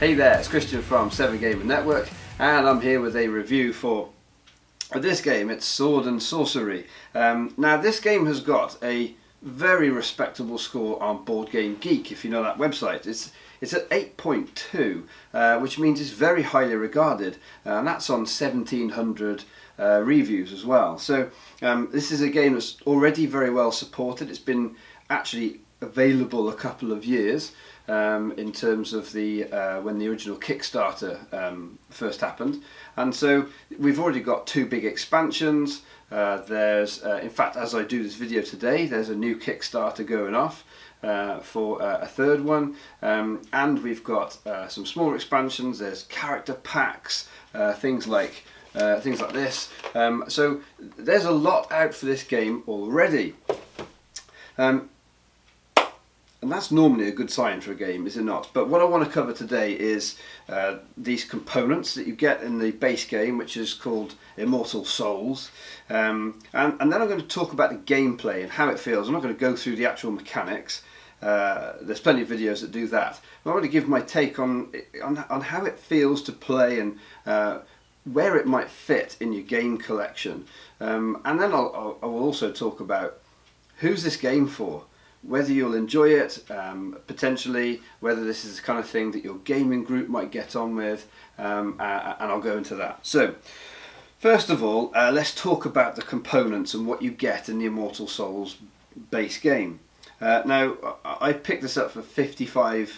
Hey there, it's Christian from 7 Gamer Network, and I'm here with a review for this game. It's Sword and Sorcery. Now this game has got a very respectable score on Board Game Geek, if you know that website. It's at 8.2, which means it's very highly regarded, and that's on 1700 reviews as well. So this is a game that's already very well supported. It's been actually available a couple of years in terms of the when the original Kickstarter first happened, and so we've already got 2 big expansions. There's in fact, as I do this video today, there's a new Kickstarter going off for a 3rd one, and we've got some smaller expansions. There's character packs, things like this. So there's a lot out for this game already. And that's normally a good sign for a game, is it not? But what I want to cover today is these components that you get in the base game, which is called Immortal Souls. And then I'm going to talk about the gameplay and how it feels. I'm not going to go through the actual mechanics. There's plenty of videos that do that. But I want to give my take on how it feels to play and where it might fit in your game collection. And then I will also talk about who's this game for, whether you'll enjoy it, potentially, whether this is the kind of thing that your gaming group might get on with, and I'll go into that. So, first of all, let's talk about the components and what you get in the Immortal Souls base game. Now, I picked this up for £55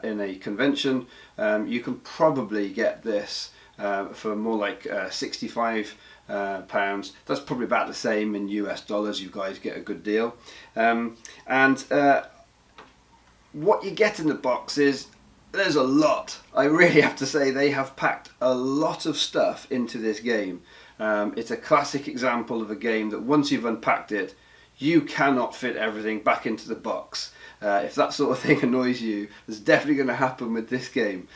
in a convention. You can probably get this for more like £65. That's probably about the same in US dollars. You guys get a good deal. What you get in the box is there's a lot. I really have to say they have packed a lot of stuff into this game. It's a classic example of a game that once you've unpacked it, you cannot fit everything back into the box. If that sort of thing annoys you, it's definitely going to happen with this game.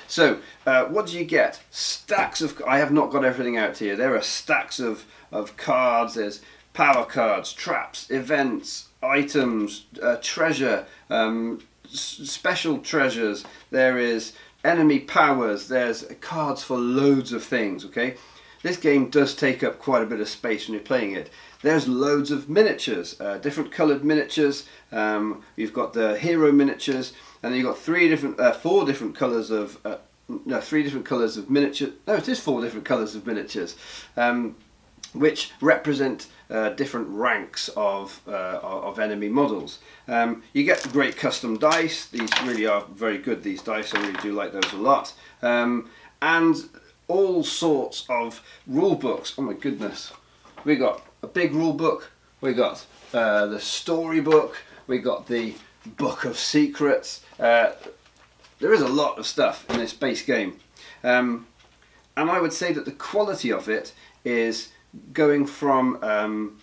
So what do you get? Stacks of... I have not got everything out here. There are stacks of cards. There's power cards, traps, events, items, treasure, special treasures. There is enemy powers. There's cards for loads of things, okay? This game does take up quite a bit of space when you're playing it. There's loads of miniatures, different coloured miniatures. You've got the hero miniatures, and then you've got 4 different colours of miniature. No, it is 4 different colours of miniatures, which represent different ranks of enemy models. You get great custom dice. These really are very good. These dice, I really do like those a lot, and all sorts of rule books. Oh my goodness, we got a big rule book, we got the story book, we got the book of secrets. There is a lot of stuff in this base game, and I would say that the quality of it is going from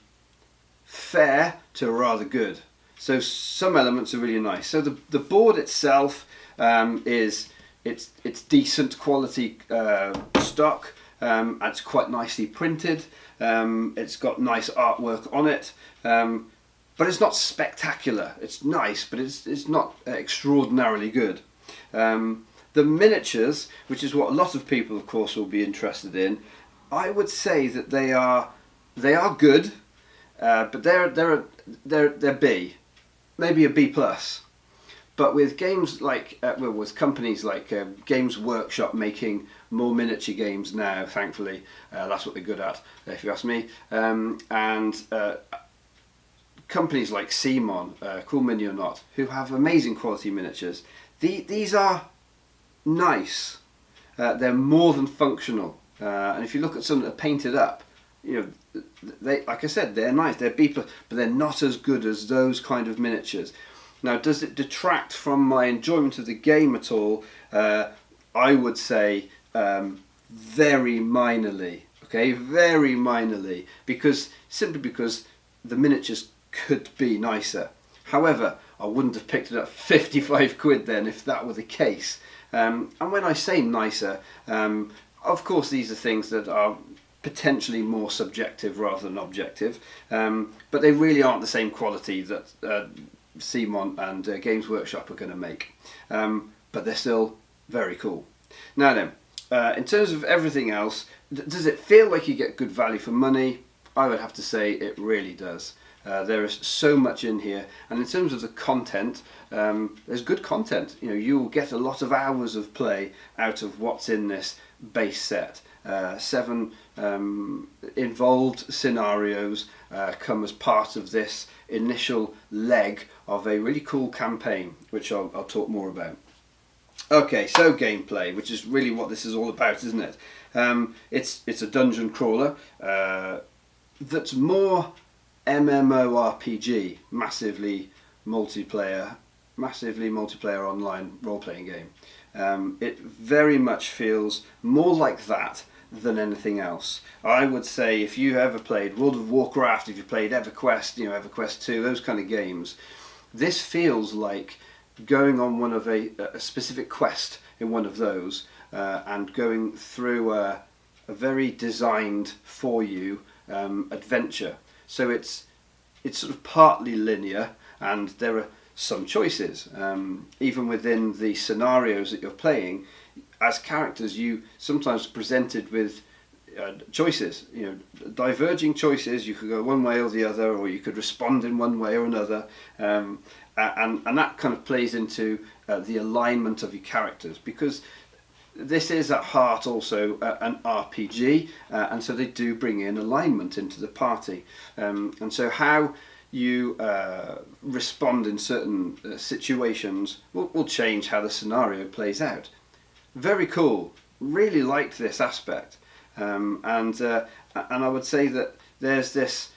fair to rather good. So some elements are really nice. So the board itself is it's decent quality stock. It's quite nicely printed. It's got nice artwork on it, but it's not spectacular. It's nice, but it's not extraordinarily good. The miniatures, which is what a lot of people, of course, will be interested in, I would say that they are good, but they're B, maybe a B plus. But with games like, with companies like Games Workshop making more miniature games now, thankfully, that's what they're good at, if you ask me, and companies like Simon, Cool Mini or Not, who have amazing quality miniatures, these are nice. They're more than functional, and if you look at some that are painted up, you know, they, like I said, they're nice, they're B plus, but they're not as good as those kind of miniatures. Now, does it detract from my enjoyment of the game at all? I would say very minorly, okay, very minorly, simply because the miniatures could be nicer. However, I wouldn't have picked it up 55 quid then if that were the case. And when I say nicer, of course these are things that are potentially more subjective rather than objective, but they really aren't the same quality that Simon and Games Workshop are going to make, but they're still very cool. Now then, in terms of everything else, does it feel like you get good value for money? I would have to say it really does. There is so much in here, and in terms of the content, there's good content. You know, you'll get a lot of hours of play out of what's in this base set. 7 involved scenarios come as part of this initial leg of a really cool campaign, which I'll talk more about. Okay, so gameplay, which is really what this is all about, isn't it? It's a dungeon crawler that's more MMORPG, massively multiplayer online role-playing game. It very much feels more like that than anything else. I would say if you ever played World of Warcraft, if you played EverQuest, EverQuest 2, those kind of games, this feels like going on one of a specific quest in one of those and going through a very designed for you adventure. So it's sort of partly linear, and there are some choices. Even within the scenarios that you're playing, as characters, you sometimes presented with choices. Diverging choices. You could go one way or the other, or you could respond in one way or another, and that kind of plays into the alignment of your characters, because this is at heart also an RPG, and so they do bring in alignment into the party, and so how you respond in certain situations will change how the scenario plays out. Very cool. Really liked this aspect, and I would say that there's this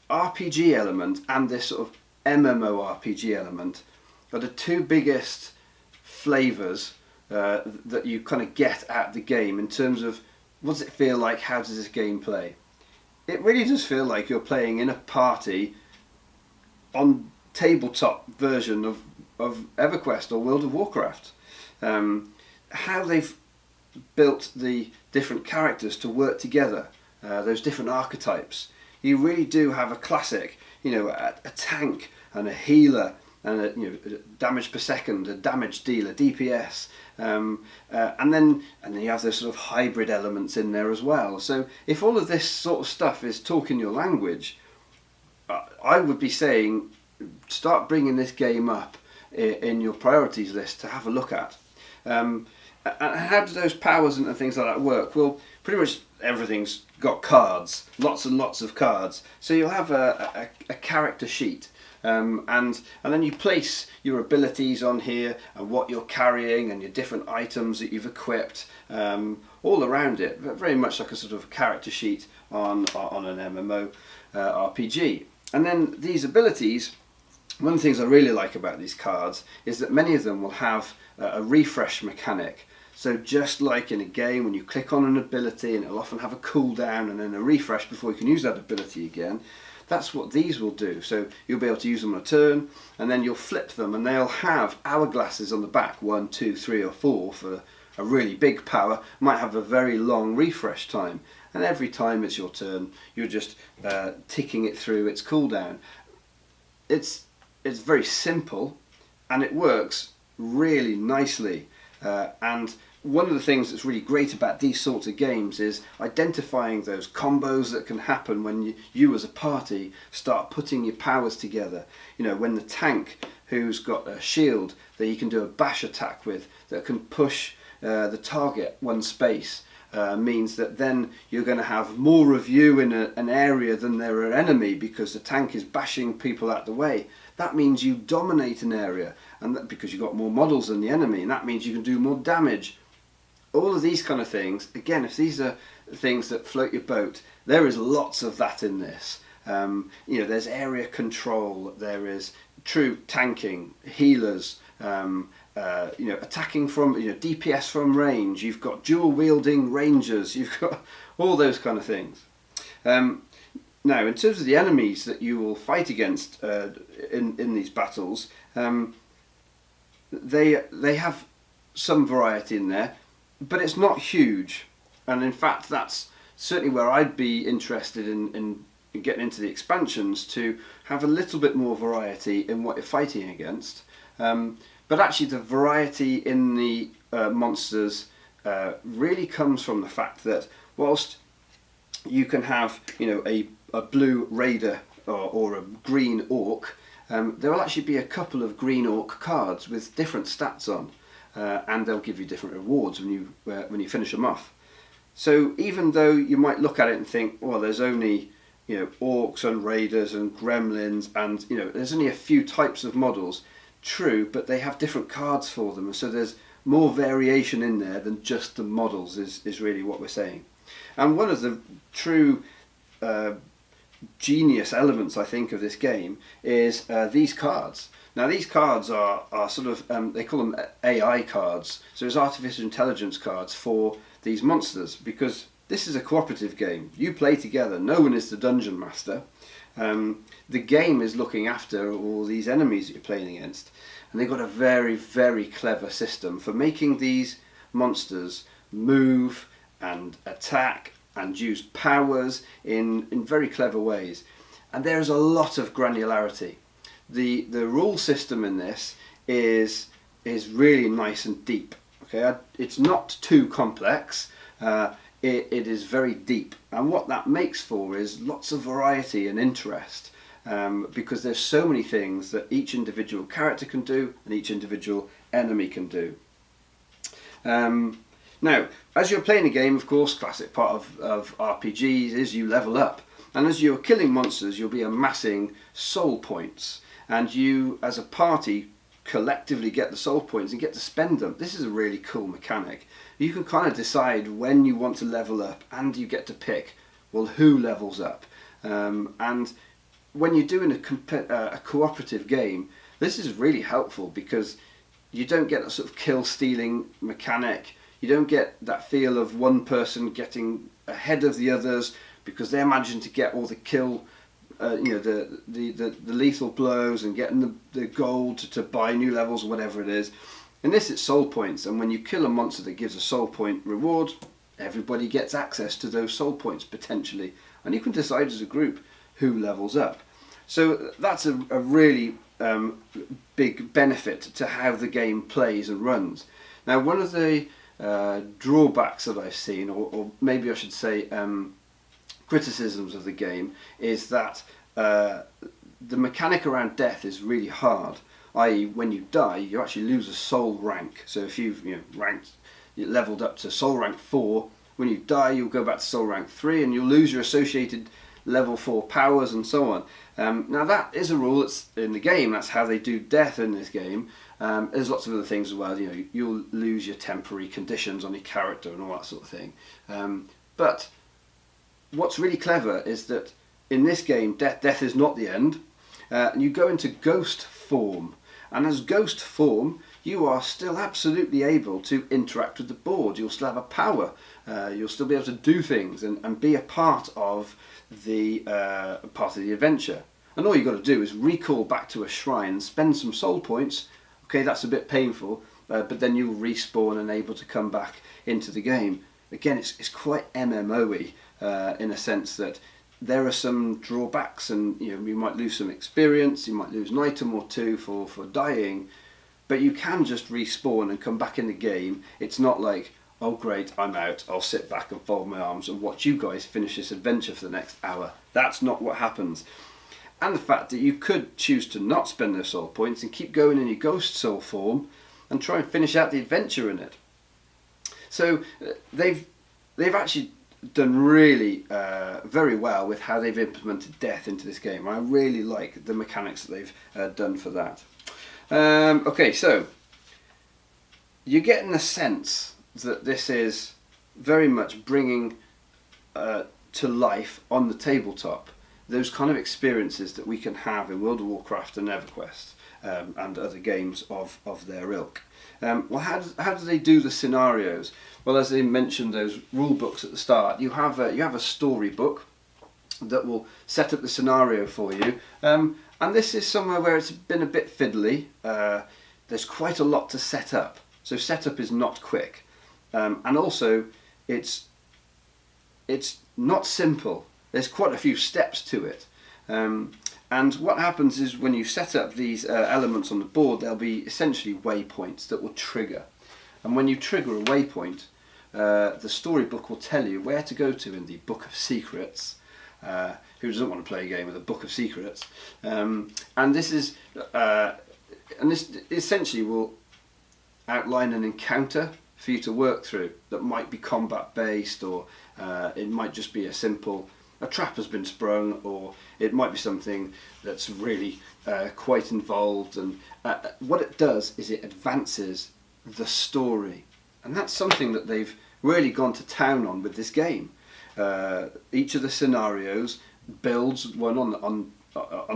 RPG element and this sort of MMORPG element are the two biggest flavours that you kind of get at the game in terms of what does it feel like, how does this game play. It really does feel like you're playing in a party on tabletop version of EverQuest or World of Warcraft. How they've built the different characters to work together, those different archetypes. You really do have a classic, a tank and a healer and a damage per second, a damage dealer, DPS, and then you have those sort of hybrid elements in there as well. So if all of this sort of stuff is talking your language, I would be saying start bringing this game up in your priorities list to have a look at. And how do those powers and things like that work? Well, pretty much everything's got cards, lots and lots of cards. So you'll have a character sheet, and then you place your abilities on here and what you're carrying and your different items that you've equipped all around it. Very much like a sort of character sheet on an MMO RPG. And then these abilities, one of the things I really like about these cards is that many of them will have a refresh mechanic. So just like in a game, when you click on an ability and it'll often have a cooldown and then a refresh before you can use that ability again, that's what these will do. So you'll be able to use them on a turn, and then you'll flip them and they'll have hourglasses on the back, 1, 2, 3 or 4 for a really big power, might have a very long refresh time. And every time it's your turn, you're just ticking it through its cooldown. It's very simple and it works really nicely. And one of the things that's really great about these sorts of games is identifying those combos that can happen when you as a party start putting your powers together. When the tank, who's got a shield that you can do a bash attack with that can push the target one space, means that then you're going to have more of you in an area than there are enemy, because the tank is bashing people out the way. That means you dominate an area, and that because you've got more models than the enemy, and that means you can do more damage. All of these kind of things, again, if these are things that float your boat, there is lots of that in this. There's area control, there is true tanking, healers, attacking from DPS from range. You've got dual wielding rangers. You've got all those kind of things. Now, in terms of the enemies that you will fight against in these battles, they have some variety in there, but it's not huge. And in fact, that's certainly where I'd be interested in getting into the expansions to have a little bit more variety in what you're fighting against. But actually the variety in the monsters really comes from the fact that whilst you can have, you know, a blue raider or a green orc, there will actually be a couple of green orc cards with different stats on, and they'll give you different rewards when you finish them off. So even though you might look at it and think, well, there's only, you know, orcs and raiders and gremlins, and, you know, there's only a few types of models. True, but they have different cards for them, so there's more variation in there than just the models is really what we're saying. And one of the true genius elements, I think, of this game is these cards. Now these cards are sort of, they call them AI cards, so it's artificial intelligence cards for these monsters, because this is a cooperative game. You play together, no one is the dungeon master. The game is looking after all these enemies that you're playing against, and they've got a very, very clever system for making these monsters move and attack and use powers in very clever ways. And there's a lot of granularity. The rule system in this is really nice and deep. Okay, it's not too complex. It is very deep, and what that makes for is lots of variety and interest, because there's so many things that each individual character can do and each individual enemy can do. Now, as you're playing a game, of course, classic part of RPGs is you level up, and as you're killing monsters, you'll be amassing soul points, and you, as a party, collectively get the soul points and get to spend them. This is a really cool mechanic. You can kind of decide when you want to level up, and you get to pick, well, who levels up. And when you're doing a cooperative game, this is really helpful, because you don't get that sort of kill stealing mechanic. You don't get that feel of one person getting ahead of the others because they're managing to get all the kill, you know, the lethal blows and getting the gold to buy new levels or whatever it is. In this, it's soul points, and when you kill a monster that gives a soul point reward, everybody gets access to those soul points potentially, and you can decide as a group who levels up. So that's a really big benefit to how the game plays and runs. Now, one of the drawbacks that I've seen, or maybe I should say criticisms of the game, is that the mechanic around death is really hard. I.e., when you die, you actually lose a soul rank. So if you've you leveled up to soul rank 4, when you die, you'll go back to soul rank 3, and you'll lose your associated level 4 powers and so on. Now that is a rule that's in the game. That's how they do death in this game. There's lots of other things as well. You know, you'll lose your temporary conditions on your character and all that sort of thing. But what's really clever is that in this game, death is not the end. And you go into ghost form. And as ghost form, you are still absolutely able to interact with the board. You'll still have a power. You'll still be able to do things and be a part of the adventure. And all you've got to do is recall back to a shrine, spend some soul points. Okay, that's a bit painful, but then you'll respawn and able to come back into the game. Again, it's quite MMO-y in a sense that there are some drawbacks, and you might lose some experience, you might lose an item or two for dying, but you can just respawn and come back in the game. It's not like, oh great, I'm out, I'll sit back and fold my arms and watch you guys finish this adventure for the next hour. That's not what happens. And the fact that you could choose to not spend those soul points and keep going in your ghost soul form and try and finish out the adventure in it. So they've actually done really very well with how they've implemented death into this game. I really like the mechanics that they've done for that. Okay, so you're getting the sense that this is very much bringing to life on the tabletop those kind of experiences that we can have in World of Warcraft and EverQuest and other games of their ilk. Well, how do they do the scenarios? Well, as they mentioned, those rule books at the start, you have a story book that will set up the scenario for you, and this is somewhere where it's been a bit fiddly. There's quite a lot to set up, so setup is not quick, and also it's not simple. there's quite a few steps to it. And what happens is when you set up these elements on the board, there'll be essentially waypoints that will trigger. And when you trigger a waypoint, the storybook will tell you where to go to in the Book of Secrets. Who doesn't want to play a game with a Book of Secrets? And this essentially will outline an encounter for you to work through that might be combat based, or it might just be a trap has been sprung, or it might be something that's really quite involved. And what it does is it advances the story, and that's something that they've really gone to town on with this game. Each of the scenarios builds one on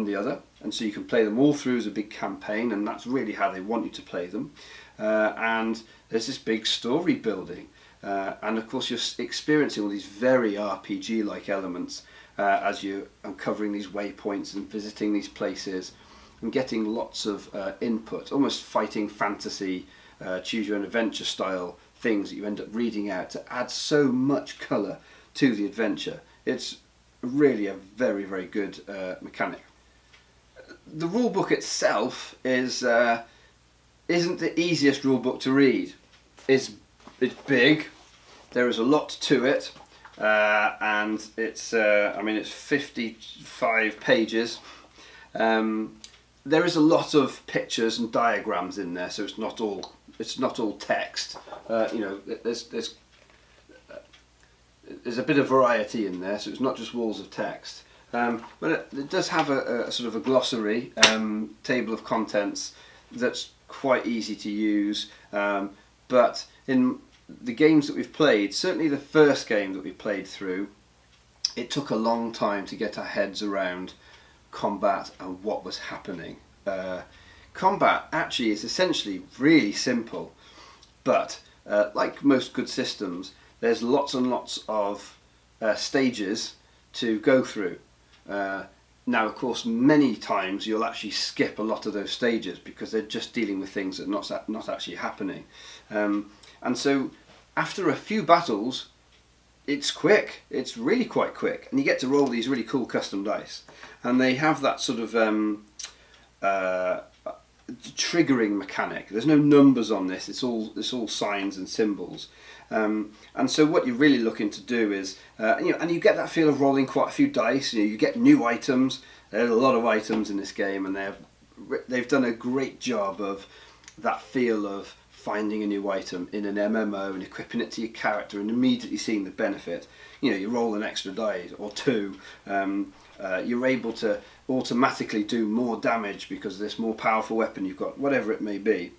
the other, and so you can play them all through as a big campaign, and that's really how they want you to play them. And there's this big story building, and of course you're experiencing all these very RPG-like elements as you're uncovering these waypoints and visiting these places and getting lots of input, almost fighting fantasy, choose your own adventure style things that you end up reading out to add so much colour to the adventure. It's really a very, very good mechanic. The rulebook itself isn't the easiest rulebook to read. It's big. There is a lot to it, and it's 55 pages. There is a lot of pictures and diagrams in there, so it's not all text. There's a bit of variety in there, so it's not just walls of text. But it does have a sort of a glossary, table of contents that's quite easy to use. But in the games that we've played, certainly the first game that we played through, it took a long time to get our heads around combat and what was happening. Combat actually is essentially really simple, but like most good systems, there's lots and lots of stages to go through. Now, of course, many times you'll actually skip a lot of those stages because they're just dealing with things that are not actually happening. And so after a few battles, it's quick. It's really quite quick. And you get to roll these really cool custom dice. And they have that sort of triggering mechanic. There's no numbers on this. It's all signs and symbols. And so what you're really looking to do is, and you get that feel of rolling quite a few dice. You get new items. There's a lot of items in this game, and they've done a great job of that feel of finding a new item in an MMO and equipping it to your character and immediately seeing the benefit. You roll an extra die or two. You're able to automatically do more damage because of this more powerful weapon you've got, whatever it may be.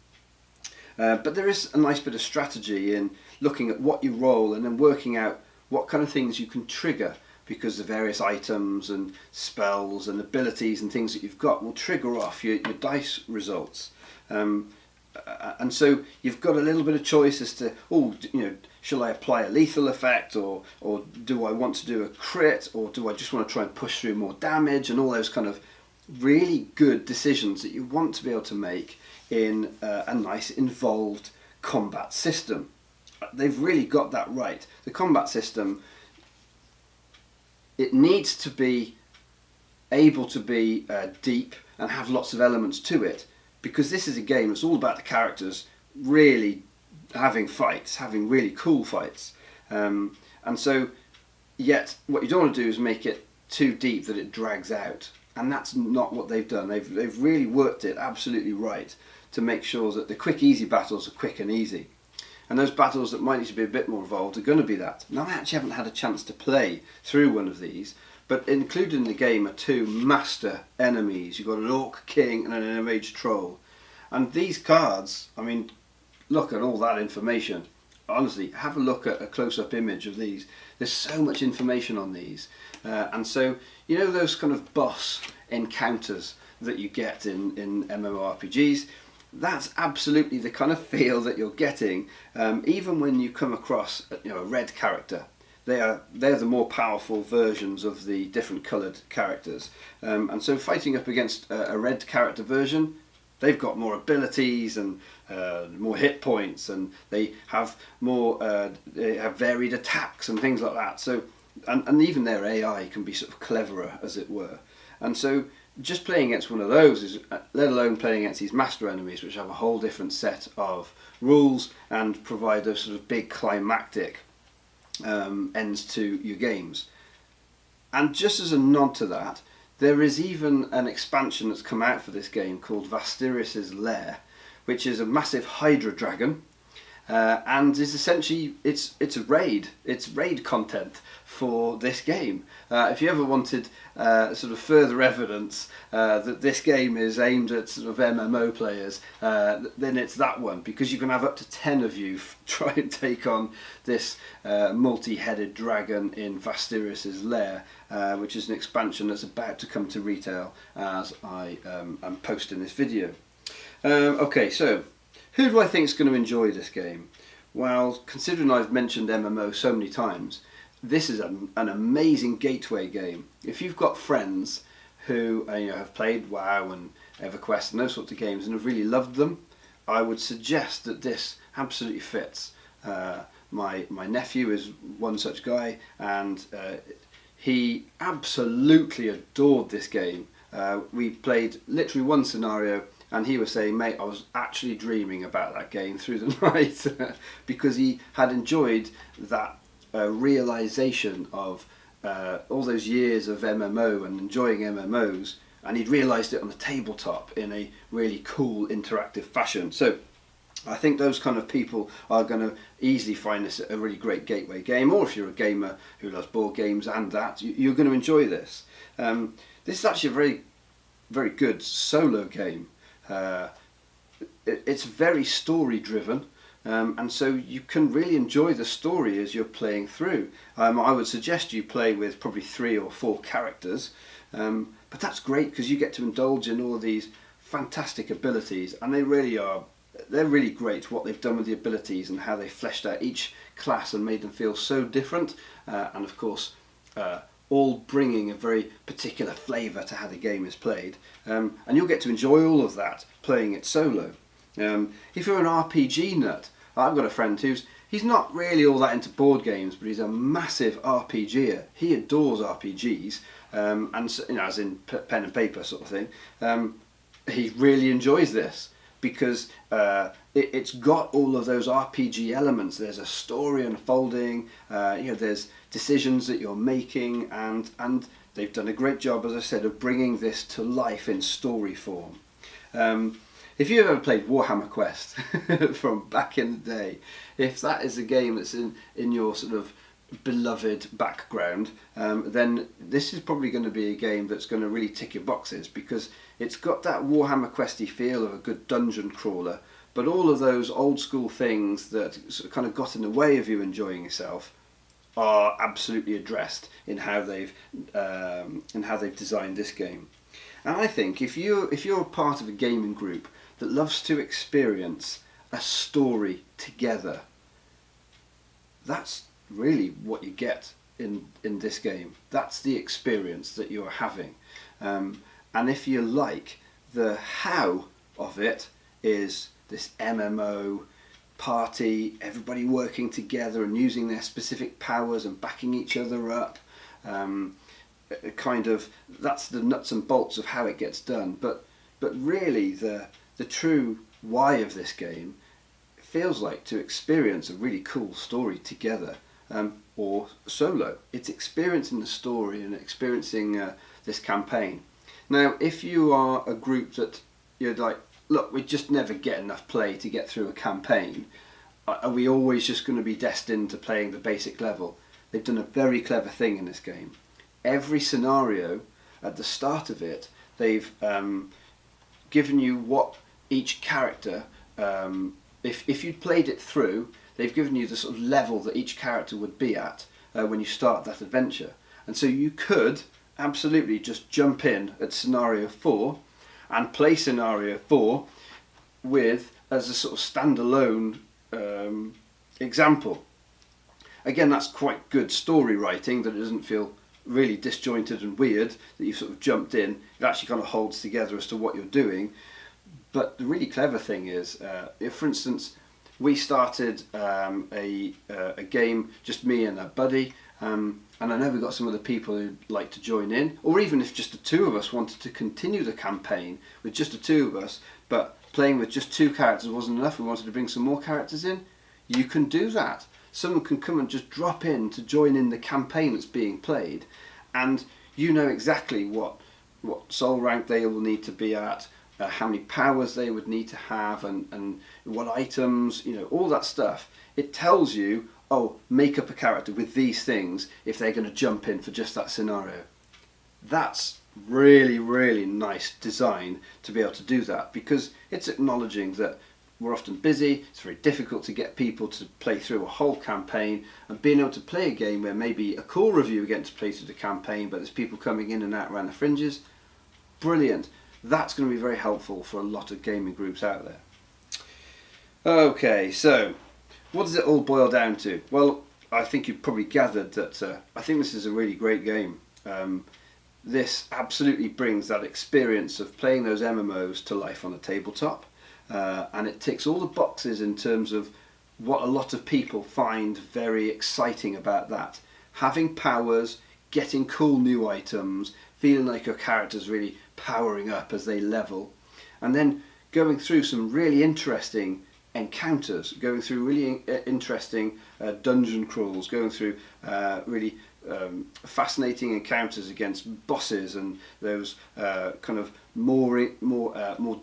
But there is a nice bit of strategy in looking at what you roll and then working out what kind of things you can trigger, because the various items and spells and abilities and things that you've got will trigger off your dice results. And so you've got a little bit of choice as to, shall I apply a lethal effect, or do I want to do a crit, or do I just want to try and push through more damage, and all those kind of really good decisions that you want to be able to make in a nice involved combat system. They've really got that right. The combat system, it needs to be able to be deep and have lots of elements to it, because this is a game that's all about the characters really having fights, having really cool fights. And so, yet what you don't want to do is make it too deep that it drags out. And that's not what they've done. They've really worked it absolutely right to make sure that the quick, easy battles are quick and easy. And those battles that might need to be a bit more involved are going to be that. Now, I actually haven't had a chance to play through one of these, but included in the game are two master enemies. You've got an Orc King and an Enraged Troll. And these cards, look at all that information. Honestly, have a look at a close-up image of these. There's so much information on these. And so, those kind of boss encounters that you get in MMORPGs, that's absolutely the kind of feel that you're getting, even when you come across a red character. They're the more powerful versions of the different coloured characters. And so fighting up against a red character version, they've got more abilities and more hit points, and they have more they have varied attacks and things like that. So and even their AI can be sort of cleverer, as it were. And so just playing against one of those is, let alone playing against these master enemies, which have a whole different set of rules and provide those sort of big climactic ends to your games. And just as a nod to that, there is even an expansion that's come out for this game called Vasterius' Lair, which is a massive Hydra dragon, and is essentially it's raid content for this game. If you ever wanted sort of further evidence that this game is aimed at sort of MMO players, then it's that one, because you can have up to 10 of you try and take on this multi-headed dragon in Vasterius' Lair, which is an expansion that's about to come to retail as I am posting this video. Okay, so who do I think is going to enjoy this game? Well, considering I've mentioned MMO so many times, this is an amazing gateway game. If you've got friends who have played WoW and EverQuest and those sorts of games and have really loved them, I would suggest that this absolutely fits. My nephew is one such guy, and he absolutely adored this game. We played literally one scenario, and he was saying, mate, I was actually dreaming about that game through the night because he had enjoyed that realisation of all those years of MMO and enjoying MMOs, and he'd realised it on the tabletop in a really cool interactive fashion. So I think those kind of people are going to easily find this a really great gateway game, or if you're a gamer who loves board games and that, you're going to enjoy this. This is actually a very, very good solo game. It's very story driven, and so you can really enjoy the story as you're playing through. I would suggest you play with probably 3 or 4 characters, but that's great because you get to indulge in all of these fantastic abilities, and they're really great what they've done with the abilities and how they fleshed out each class and made them feel so different, and of course all bringing a very particular flavour to how the game is played, and you'll get to enjoy all of that playing it solo. If you're an RPG nut, I've got a friend he's not really all that into board games, but he's a massive RPGer. He adores RPGs, and as in pen and paper sort of thing. He really enjoys this because it's got all of those RPG elements. There's a story unfolding, there's decisions that you're making, and they've done a great job, as I said, of bringing this to life in story form. If you've ever played Warhammer Quest from back in the day, if that is a game that's in your sort of beloved background, then this is probably going to be a game that's going to really tick your boxes, because it's got that Warhammer Questy feel of a good dungeon crawler, but all of those old school things that sort of kind of got in the way of you enjoying yourself are absolutely addressed in how they've designed this game. And I think if you're part of a gaming group that loves to experience a story together, that's really what you get in this game. That's the experience that you're having. And if you like the how of it is this MMO party, everybody working together and using their specific powers and backing each other up, that's the nuts and bolts of how it gets done. But really the true why of this game feels like to experience a really cool story together, or solo. It's experiencing the story and experiencing this campaign. Now, if you are a group that you're like, look, we just never get enough play to get through a campaign, are we always just going to be destined to playing the basic level? They've done a very clever thing in this game. Every scenario, at the start of it, they've given you what each character, if you'd played it through, they've given you the sort of level that each character would be at when you start that adventure. And so you could absolutely just jump in at scenario 4 and play scenario 4 with as a sort of standalone example. Again, that's quite good story writing, that it doesn't feel really disjointed and weird that you've sort of jumped in. It actually kind of holds together as to what you're doing. But the really clever thing is, if, for instance, we started a game, just me and a buddy, And I know we've got some other people who'd like to join in, or even if just the two of us wanted to continue the campaign with just the two of us, but playing with just 2 characters wasn't enough, we wanted to bring some more characters in, you can do that. Someone can come and just drop in to join in the campaign that's being played, and you know exactly what soul rank they will need to be at, how many powers they would need to have, and what items, you know, all that stuff. It tells you, oh, make up a character with these things if they're going to jump in for just that scenario. That's really, really nice design to be able to do that, because it's acknowledging that we're often busy, it's very difficult to get people to play through a whole campaign, and being able to play a game where maybe a core review getting to play through the campaign, but there's people coming in and out around the fringes, brilliant. That's going to be very helpful for a lot of gaming groups out there. Okay, so what does it all boil down to? Well, I think you've probably gathered that I think this is a really great game. This absolutely brings that experience of playing those MMOs to life on a tabletop, and it ticks all the boxes in terms of what a lot of people find very exciting about that. Having powers, getting cool new items, feeling like your character's really powering up as they level, and then going through some really interesting encounters, going through really interesting dungeon crawls, going through really fascinating encounters against bosses and those kind of more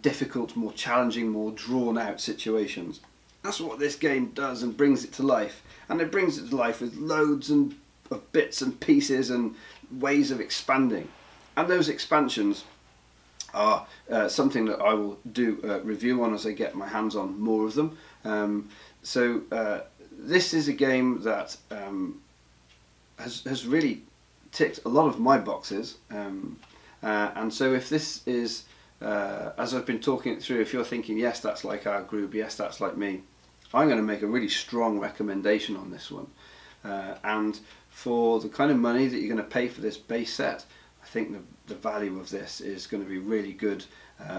difficult, more challenging, more drawn out situations. That's what this game does and brings it to life. And it brings it to life with loads of bits and pieces and ways of expanding. And those expansions are something that I will do a review on as I get my hands on more of them. This is a game that has really ticked a lot of my boxes, and so if this is, as I've been talking it through, if you're thinking, yes, that's like our group, yes, that's like me, I'm going to make a really strong recommendation on this one. And for the kind of money that you're going to pay for this base set, I think the value of this is going to be really good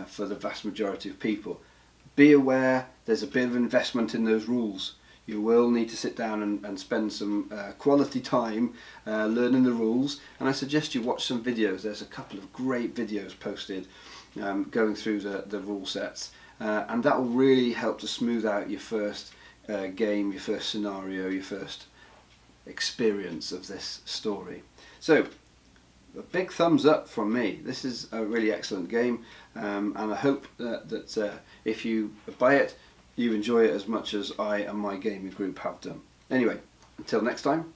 for the vast majority of people. Be aware there's a bit of investment in those rules. You will need to sit down and spend some quality time learning the rules, and I suggest you watch some videos. There's a couple of great videos posted going through the rule sets, and that will really help to smooth out your first game, your first scenario, your first experience of this story. So a big thumbs up from me. This is a really excellent game, and I hope that if you buy it, you enjoy it as much as I and my gaming group have done. Anyway, until next time,